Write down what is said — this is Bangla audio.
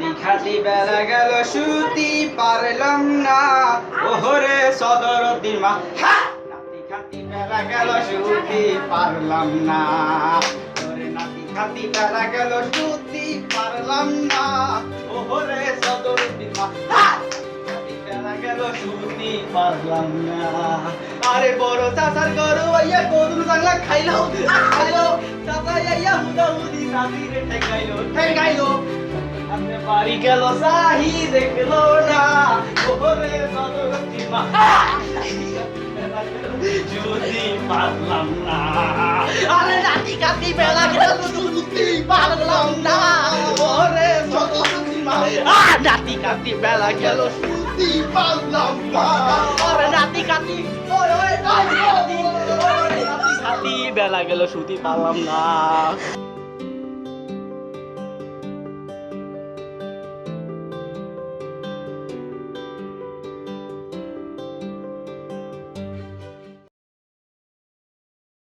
নাতি খাতি বেলা গেল শুতি পারলাম না ওহরে সদরতির মা নাতি খাতি বেলা গেল শুতি পারলাম না ওরে নাতি খাতি বেলা গেল শুতি পারলাম না ওহরে সদরতির মা নাতি বেলা গেল শুতি পারলাম না আরে বড় চাচার গরু আইয়া গরু জাংলা খাইলো চাচা আইয়া হুদা হুদি নাতিরে ঠেকাইলো আপনি বাড়ি গেল সাহি দেখলো না ওরে সদরতির মা যদি পারলাম না আরে নাতি কাতি বেলা গেল শুতি পারলাম না ওরে সদরতির মা নাতি কাতি বেলা গেল শুতি পারলাম না ওরে নাতি কাতি ওই নাতি কাতি বেলা গেল শুতি পারলাম না